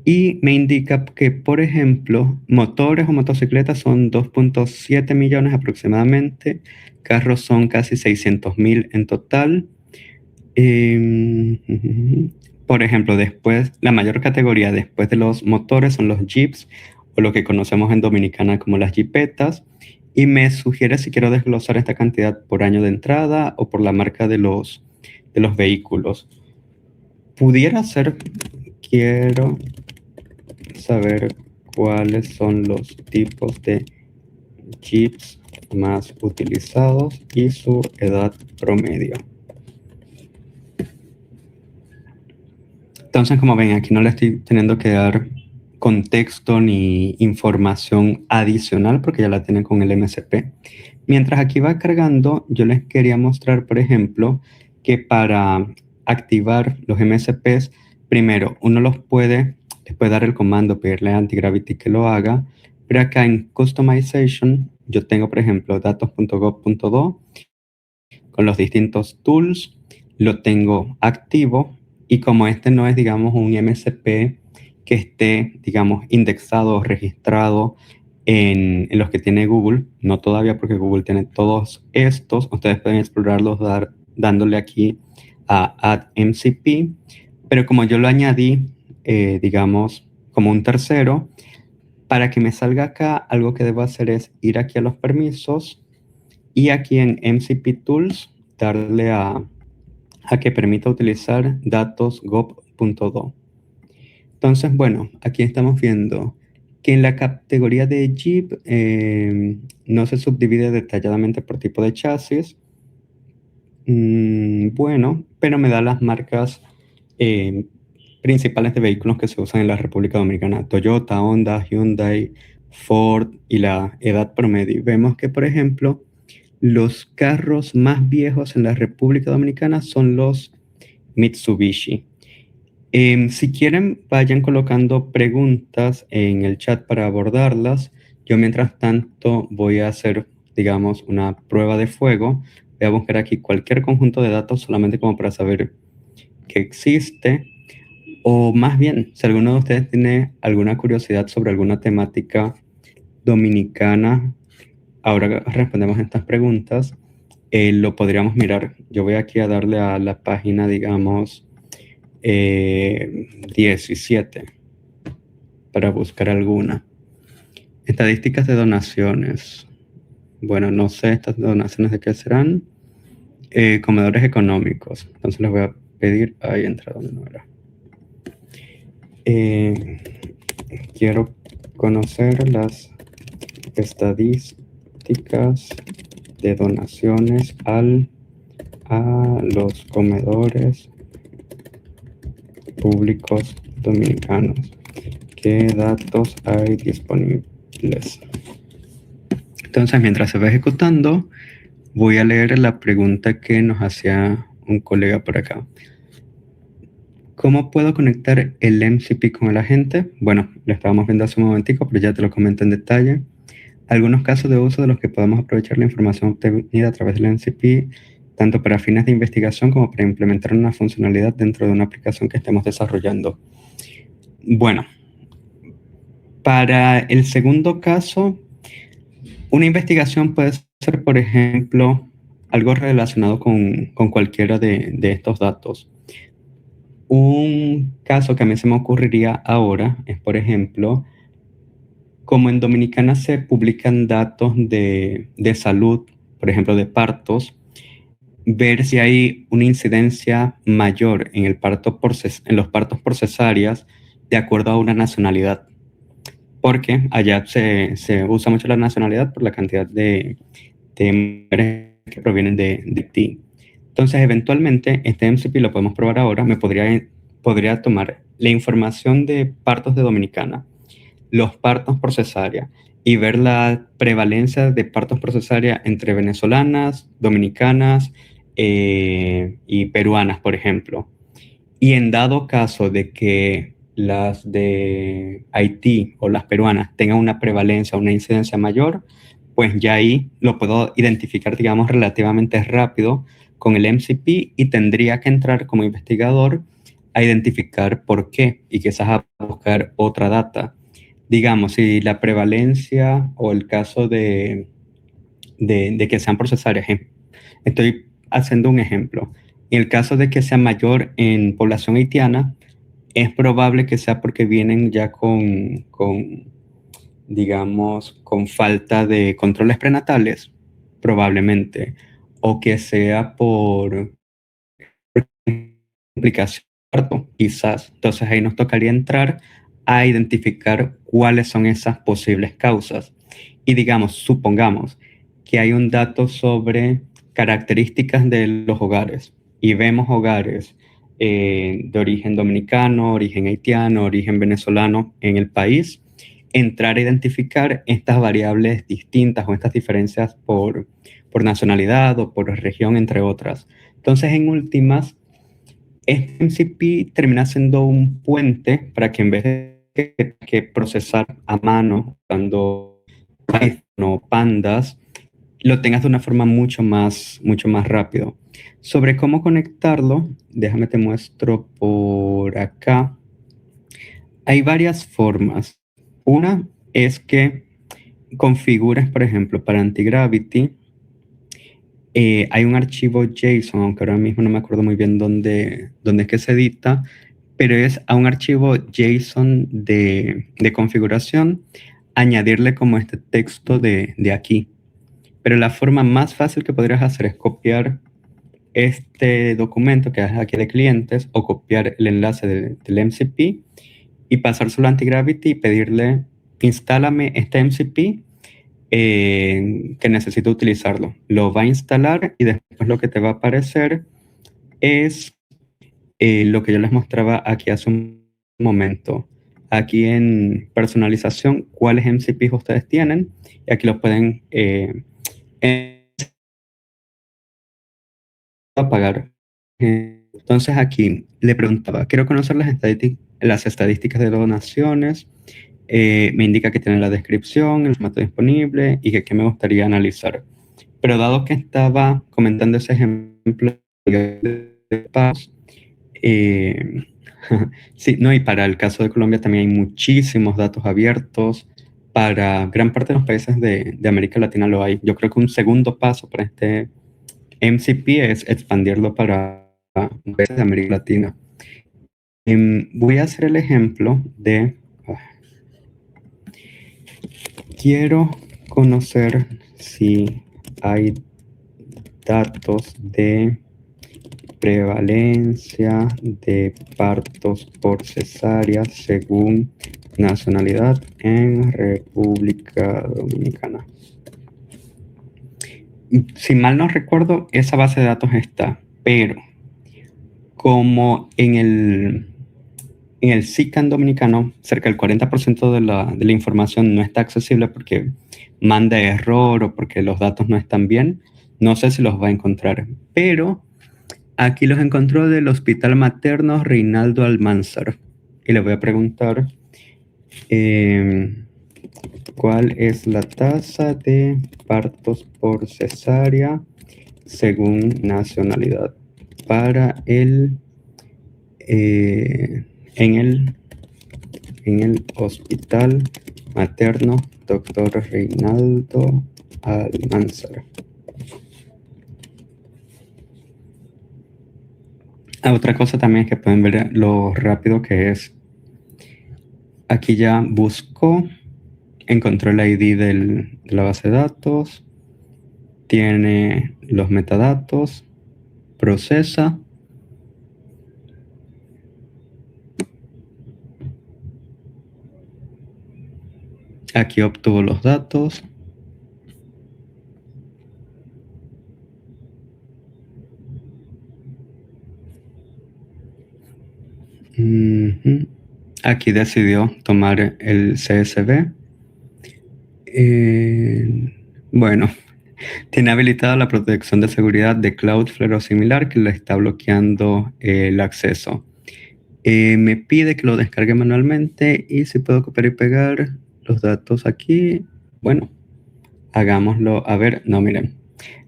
Y me indica que, por ejemplo, motores o motocicletas son 2.7 millones aproximadamente, carros son casi 600.000 en total. Por ejemplo, después, la mayor categoría después de los motores son los jeeps, o lo que conocemos en Dominicana como las jipetas, y me sugiere si quiero desglosar esta cantidad por año de entrada o por la marca de los vehículos. Pudiera ser, quiero saber cuáles son los tipos de jeeps más utilizados y su edad promedio. Entonces, como ven, aquí no le estoy teniendo que dar contexto ni información adicional porque ya la tienen con el MCP. Mientras aquí va cargando, yo les quería mostrar, por ejemplo, que para activar los MCPs, primero uno les puede dar el comando, pedirle a Antigravity que lo haga, pero acá en Customization yo tengo, por ejemplo, datos.gov.do con los distintos tools, lo tengo activo y como este no es, digamos, un MCP que esté, digamos, indexado o registrado en los que tiene Google, no todavía porque Google tiene todos estos, ustedes pueden explorarlos dándole aquí a Add MCP, pero como yo lo añadí, digamos, como un tercero, para que me salga acá, algo que debo hacer es ir aquí a los permisos y aquí en MCP Tools darle a que permita utilizar datos gov.do. Entonces, bueno, aquí estamos viendo que en la categoría de Jeep no se subdivide detalladamente por tipo de chasis. Bueno, pero me da las marcas principales de vehículos que se usan en la República Dominicana: Toyota, Honda, Hyundai, Ford y la edad promedio. Y vemos que, por ejemplo, los carros más viejos en la República Dominicana son los Mitsubishi. Si quieren, vayan colocando preguntas en el chat para abordarlas. Yo, mientras tanto, voy a hacer, digamos, una prueba de fuego. Voy a buscar aquí cualquier conjunto de datos solamente como para saber que existe. O más bien, si alguno de ustedes tiene alguna curiosidad sobre alguna temática dominicana, ahora respondemos estas preguntas, lo podríamos mirar. Yo voy aquí a darle a la página, digamos, 17 para buscar alguna. Estadísticas de donaciones. Bueno, no sé estas donaciones de qué serán. Comedores económicos. Entonces les voy a pedir. Ahí entra donde no era. Quiero conocer las estadísticas de donaciones a los comedores públicos dominicanos. ¿Qué datos hay disponibles? Entonces, mientras se va ejecutando, voy a leer la pregunta que nos hacía un colega por acá. ¿Cómo puedo conectar el MCP con el agente? Bueno, lo estábamos viendo hace un momentico, pero ya te lo comento en detalle. Algunos casos de uso de los que podemos aprovechar la información obtenida a través del MCP, tanto para fines de investigación como para implementar una funcionalidad dentro de una aplicación que estemos desarrollando. Bueno, para el segundo caso, una investigación puede ser, por ejemplo, algo relacionado con cualquiera de estos datos. Un caso que a mí se me ocurriría ahora es, por ejemplo, como en Dominicana se publican datos de salud, por ejemplo, de partos, ver si hay una incidencia mayor en los partos por cesáreas de acuerdo a una nacionalidad. Porque allá se usa mucho la nacionalidad por la cantidad de mujeres que provienen de Haití. Entonces, eventualmente, este MCP lo podemos probar ahora. Podría tomar la información de partos de Dominicana, los partos por cesárea, y ver la prevalencia de partos por cesárea entre venezolanas, dominicanas y peruanas, por ejemplo. Y en dado caso de que las de Haití o las peruanas tengan una prevalencia o una incidencia mayor, pues ya ahí lo puedo identificar, digamos, relativamente rápido con el MCP, y tendría que entrar como investigador a identificar por qué y quizás a buscar otra data. Digamos, si la prevalencia o el caso de que sean por cesárea, estoy haciendo un ejemplo. En el caso de que sea mayor en población haitiana, es probable que sea porque vienen ya digamos, con falta de controles prenatales, probablemente, o que sea por complicación, quizás. Entonces ahí nos tocaría entrar a identificar cuáles son esas posibles causas. Y digamos, supongamos que hay un dato sobre características de los hogares y vemos hogares de origen dominicano, origen haitiano, origen venezolano en el país, entrar a identificar estas variables distintas o estas diferencias por nacionalidad o por región, entre otras. Entonces, en últimas, este MCP termina siendo un puente para que, en vez de que procesar a mano cuando Python o pandas, lo tengas de una forma mucho más rápido. Sobre cómo conectarlo, déjame te muestro por acá. Hay varias formas. Una es que configures, por ejemplo, para Antigravity, hay un archivo JSON, aunque ahora mismo no me acuerdo muy bien dónde es que se edita, pero es a un archivo JSON de configuración, añadirle como este texto de aquí. Pero la forma más fácil que podrías hacer es copiar este documento que es aquí de clientes, o copiar el enlace del MCP y pasárselo a Antigravity y pedirle: instálame este MCP que necesito utilizarlo. Lo va a instalar y después lo que te va a aparecer es lo que yo les mostraba aquí hace un momento. aquí en personalización cuáles MCPs ustedes tienen y aquí los pueden apagar. Entonces aquí le preguntaba, quiero conocer las estadísticas de donaciones, me indica que tiene la descripción, el formato disponible y que me gustaría analizar. Pero dado que estaba comentando ese ejemplo de pagos, eh, sí, no, y para el caso de Colombia también hay muchísimos datos abiertos. Para gran parte de los países de América Latina lo hay. Yo creo que un segundo paso para este MCP es expandirlo para países de América Latina. Voy a hacer el ejemplo de, quiero conocer si hay datos de prevalencia de partos por cesárea según nacionalidad en República Dominicana. Si mal no recuerdo, esa base de datos está, pero como en el SICAN dominicano, cerca del 40% de la información no está accesible porque manda error o porque los datos no están bien, no sé si los va a encontrar, pero aquí los encontró del Hospital Materno Reinaldo Almanzar. Y le voy a preguntar cuál es la tasa de partos por cesárea según nacionalidad para en el Hospital Materno Dr. Reinaldo Almanzar. Otra cosa también es que pueden ver lo rápido que es. Aquí ya buscó, encontró el ID de la base de datos, tiene los metadatos, procesa. Aquí obtuvo los datos. Aquí decidió tomar el CSV. Bueno, tiene habilitada la protección de seguridad de Cloudflare o similar que le está bloqueando el acceso. Me pide que lo descargue manualmente y si puedo copiar y pegar los datos aquí, bueno, hagámoslo. A ver, no, miren,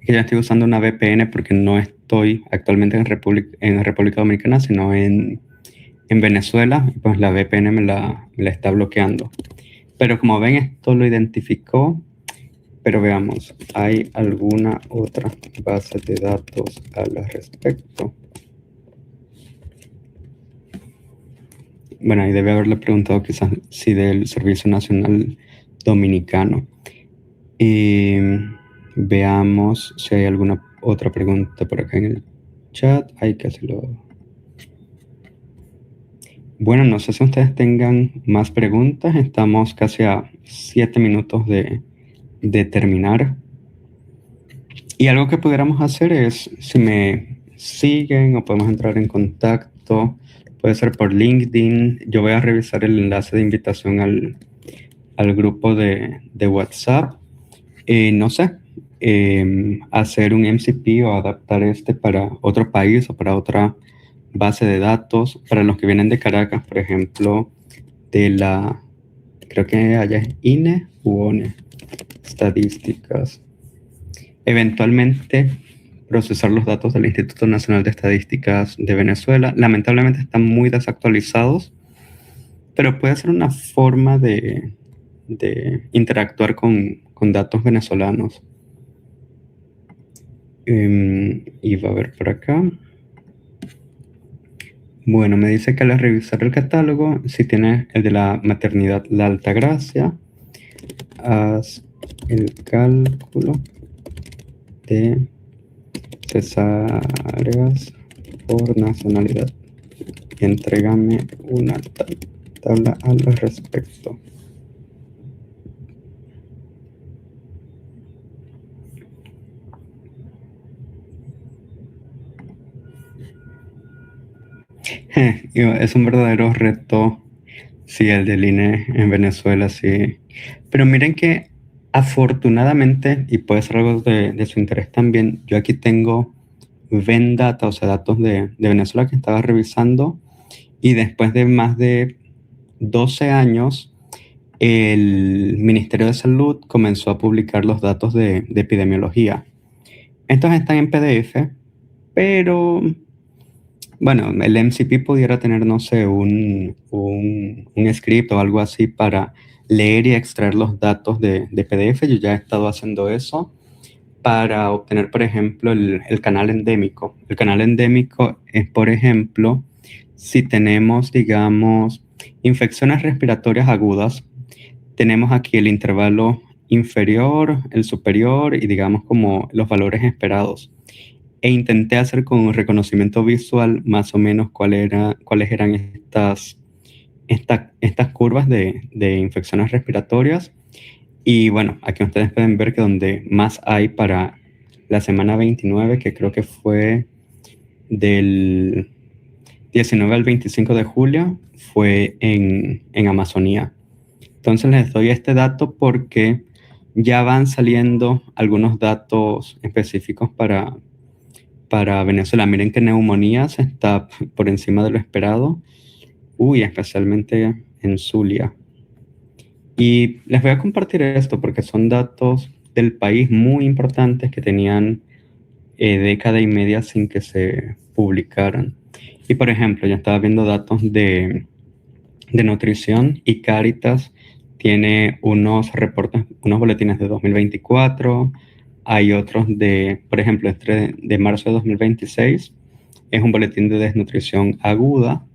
que ya estoy usando una VPN porque no estoy actualmente en República Dominicana, sino en Venezuela, pues la VPN me la está bloqueando. Pero como ven, esto lo identificó. Pero veamos, ¿hay alguna otra base de datos al respecto? Bueno, ahí debe haberle preguntado quizás si del Servicio Nacional Dominicano. Y veamos si hay alguna otra pregunta por acá en el chat. Hay que hacerlo. Bueno, no sé si ustedes tengan más preguntas. Estamos casi a 7 minutos de terminar. Y algo que pudiéramos hacer es, si me siguen o podemos entrar en contacto, puede ser por LinkedIn. Yo voy a revisar el enlace de invitación al grupo de WhatsApp. No sé, hacer un MCP o adaptar este para otro país o para otra base de datos. Para los que vienen de Caracas, por ejemplo, creo que allá es INE u ONE, estadísticas. Eventualmente procesar los datos del Instituto Nacional de Estadísticas de Venezuela. Lamentablemente están muy desactualizados, pero puede ser una forma de interactuar con datos venezolanos. Y va a ver por acá. Bueno, me dice que al revisar el catálogo, si tiene el de la maternidad La Altagracia, haz el cálculo de cesáreas por nacionalidad y entrégame una tabla al respecto. Es un verdadero reto Sí, el del INE en Venezuela, sí. Pero miren que afortunadamente, y puede ser algo de su interés también, yo aquí tengo Vendata, o sea, datos de Venezuela que estaba revisando, y después de más de 12 años, el Ministerio de Salud comenzó a publicar los datos de epidemiología. Estos están en PDF, pero bueno, el MCP pudiera tener, no sé, un script o algo así para leer y extraer los datos de PDF. Yo ya he estado haciendo eso para obtener, por ejemplo, el canal endémico. El canal endémico es, por ejemplo, si tenemos, digamos, infecciones respiratorias agudas, tenemos aquí el intervalo inferior, el superior y digamos como los valores esperados. E intenté hacer con un reconocimiento visual más o menos cuáles eran estas curvas de infecciones respiratorias. Y bueno, aquí ustedes pueden ver que donde más hay para la semana 29, que creo que fue del 19 al 25 de julio, fue en Amazonía. Entonces les doy este dato porque ya van saliendo algunos datos específicos para Venezuela. Miren que neumonías está por encima de lo esperado. Uy, especialmente en Zulia. Y les voy a compartir esto porque son datos del país muy importantes que tenían década y media sin que se publicaran. Y por ejemplo, ya estaba viendo datos de nutrición y Cáritas tiene unos reportes, unos boletines de 2024. Hay otros por ejemplo, este de marzo de 2026 es un boletín de desnutrición aguda.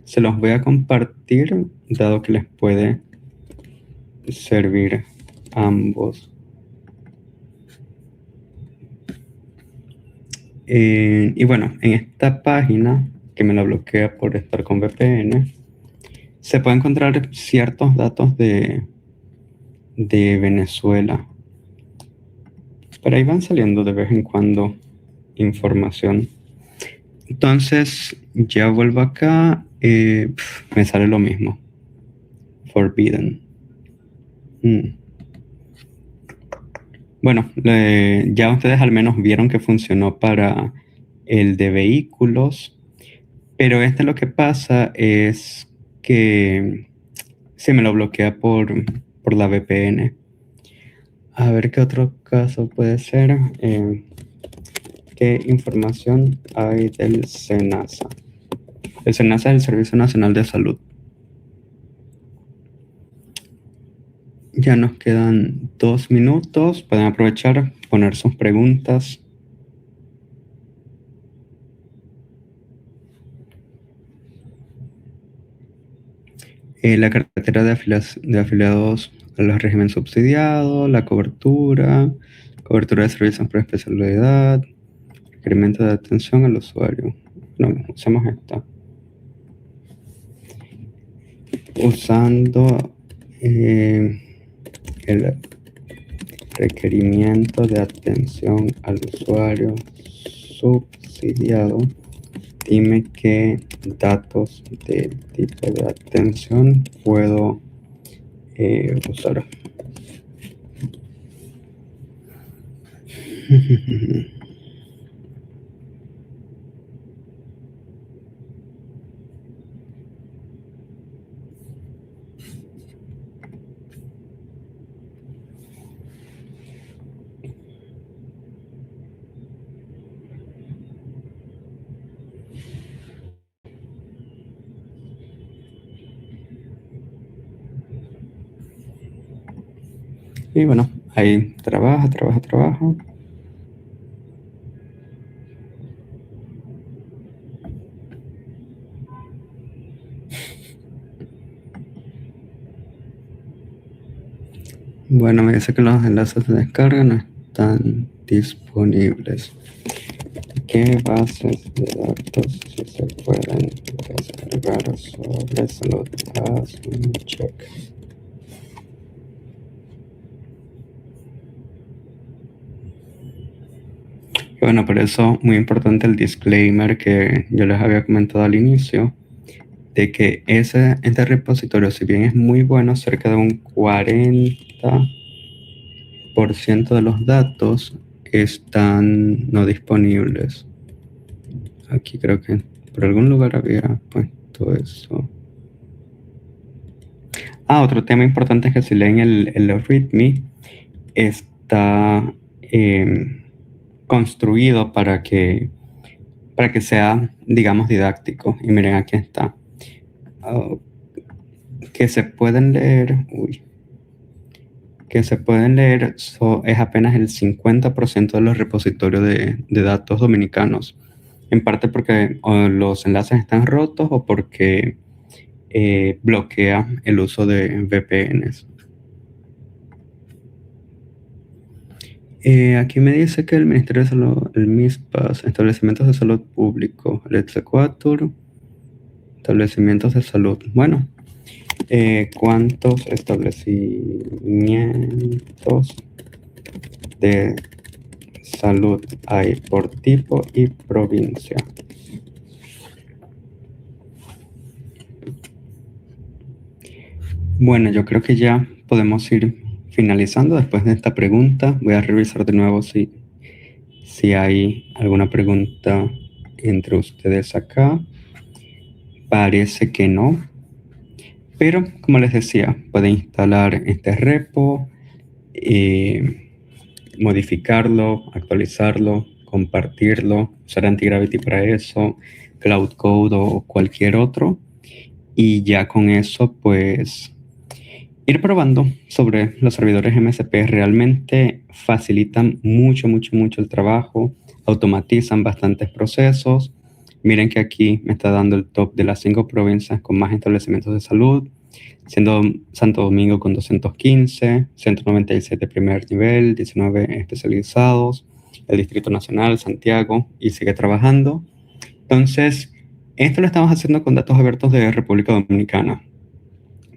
Se los voy a compartir, dado que les puede servir ambos. Y bueno, en esta página, que me la bloquea por estar con VPN, se pueden encontrar ciertos datos de Venezuela. Pero ahí van saliendo de vez en cuando información. Entonces, ya vuelvo acá. Me sale lo mismo. Forbidden. Bueno, ya ustedes al menos vieron que funcionó para el de vehículos, pero lo que pasa es que se me lo bloquea por la VPN. A ver qué otro caso puede ser. ¿Qué información hay del SENASA? El SENASA es el Servicio Nacional de Salud. Ya nos quedan 2 minutos. Pueden aprovechar, poner sus preguntas. La cartera de afiliados al régimen subsidiado, la cobertura de servicios por especialidad, requerimiento de atención al usuario. No, usamos esta. Usando el requerimiento de atención al usuario subsidiado, dime qué datos de tipo de atención puedo usar. Y bueno, ahí trabaja. Bueno, me dice que los enlaces de descarga no están disponibles. ¿Qué bases de datos sí se pueden descargar sobre salud? Haz un check. Y bueno, por eso muy importante el disclaimer que yo les había comentado al inicio. de que este repositorio, si bien es muy bueno, cerca de un 40% de los datos están no disponibles. Aquí creo que por algún lugar había puesto eso. Otro tema importante es que si leen el README, está construido para que sea, digamos, didáctico. Y miren, aquí está. Que se pueden leer, es apenas el 50% de los repositorios de datos dominicanos. En parte porque los enlaces están rotos o porque bloquea el uso de VPNs. Aquí me dice que el Ministerio de Salud, el MISPAS, establecimientos de salud público, el Exequatur, establecimientos de salud. Bueno, ¿cuántos establecimientos de salud hay por tipo y provincia? Bueno, yo creo que ya podemos ir finalizando después de esta pregunta. Voy a revisar de nuevo si hay alguna pregunta entre ustedes acá. Parece que no. Pero, como les decía, pueden instalar este repo, modificarlo, actualizarlo, compartirlo, usar Antigravity para eso, Cloud Code o cualquier otro. Y ya con eso, pues, ir probando sobre los servidores MSP. Realmente facilitan mucho, mucho, mucho el trabajo, automatizan bastantes procesos. Miren que aquí me está dando el top de las 5 provincias con más establecimientos de salud, siendo Santo Domingo con 215, 197 primer nivel, 19 especializados, el Distrito Nacional, Santiago, y sigue trabajando. Entonces, esto lo estamos haciendo con datos abiertos de República Dominicana.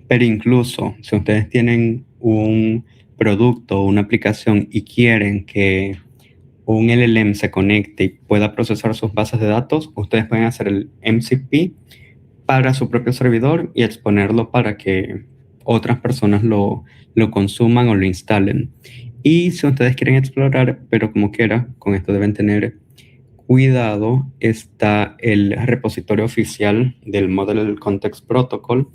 Pero incluso si ustedes tienen un producto o una aplicación y quieren que un LLM se conecte y pueda procesar sus bases de datos, ustedes pueden hacer el MCP para su propio servidor y exponerlo para que otras personas lo consuman o lo instalen. Y si ustedes quieren explorar, pero como quiera, con esto deben tener cuidado, está el repositorio oficial del Model Context Protocol.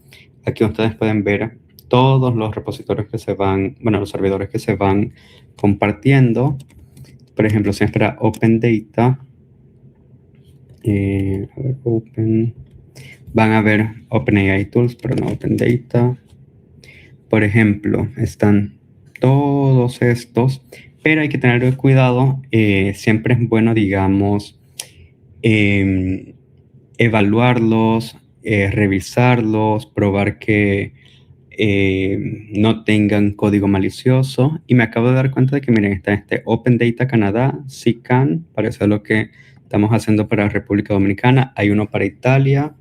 Aquí ustedes pueden ver todos los repositorios que se van, los servidores que se van compartiendo. Por ejemplo, si es para Open Data, van a ver OpenAI Tools, pero no Open Data. Por ejemplo, están todos estos, pero hay que tener cuidado. Siempre es bueno, digamos, evaluarlos, revisarlos, probar que no tengan código malicioso. Y me acabo de dar cuenta de que, miren, está este Open Data Canadá, CCAN, parece lo que estamos haciendo para República Dominicana. Hay uno para Italia,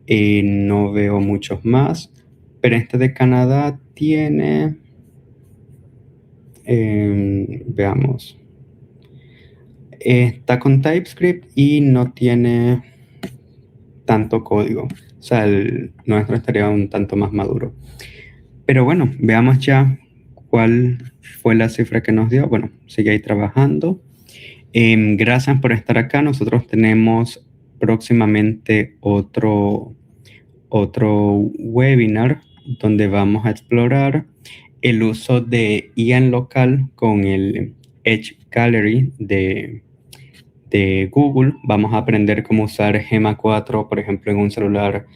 no veo muchos más, pero este de Canadá tiene, veamos, está con TypeScript y no tiene tanto código. O sea, el nuestro estaría un tanto más maduro. Pero bueno, veamos ya cuál fue la cifra que nos dio. Bueno, sigue ahí trabajando. Gracias por estar acá. Nosotros tenemos próximamente otro webinar donde vamos a explorar el uso de IA en local con el Edge Gallery de Google. Vamos a aprender cómo usar Gemma 4, por ejemplo, en un celular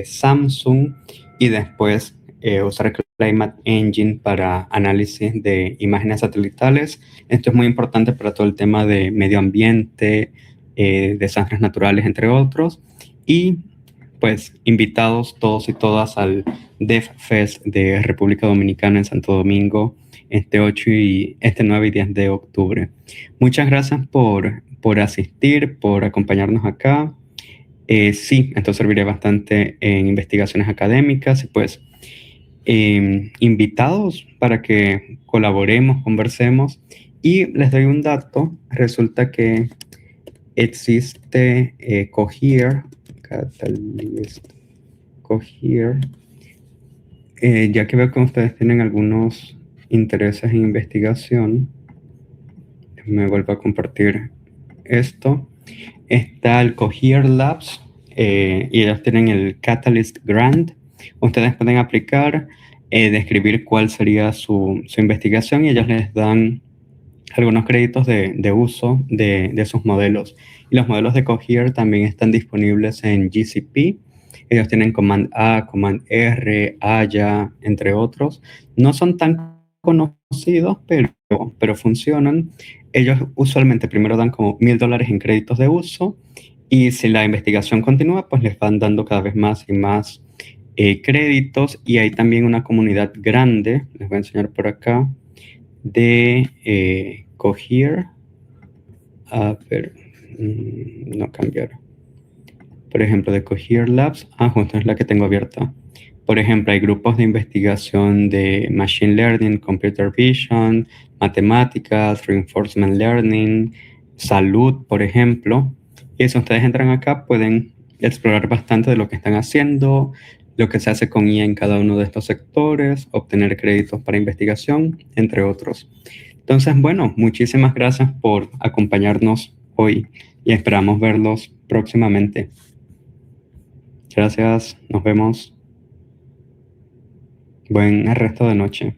Samsung, y después usar Climate Engine para análisis de imágenes satelitales. Esto es muy importante para todo el tema de medio ambiente, desastres naturales, entre otros. Y pues invitados todos y todas al DevFest de República Dominicana en Santo Domingo este 9 y 10 de octubre. Muchas gracias por asistir, por acompañarnos acá. Sí, esto serviría bastante en investigaciones académicas y pues invitados para que colaboremos, conversemos. Y les doy un dato, resulta que existe Cohere, Catalyst Cohere. Ya que veo que ustedes tienen algunos intereses en investigación, me vuelvo a compartir esto. Está el Cohere Labs y ellos tienen el Catalyst Grant. Ustedes pueden aplicar, describir cuál sería su investigación y ellos les dan algunos créditos de uso de sus modelos. Y los modelos de Cohere también están disponibles en GCP. Ellos tienen Command A, Command R, AYA, entre otros. No son tan conocidos, pero funcionan. Ellos usualmente primero dan como $1,000 en créditos de uso y si la investigación continúa, pues les van dando cada vez más y más créditos. Y hay también una comunidad grande, les voy a enseñar por acá, de Cohere. Pero no cambiar. Por ejemplo, de Cohere Labs. Justo es la que tengo abierta. Por ejemplo, hay grupos de investigación de Machine Learning, Computer Vision, Matemáticas, Reinforcement Learning, Salud, por ejemplo. Y si ustedes entran acá, pueden explorar bastante de lo que están haciendo, lo que se hace con IA en cada uno de estos sectores, obtener créditos para investigación, entre otros. Entonces, bueno, muchísimas gracias por acompañarnos hoy y esperamos verlos próximamente. Gracias, nos vemos. Buen resto de noche.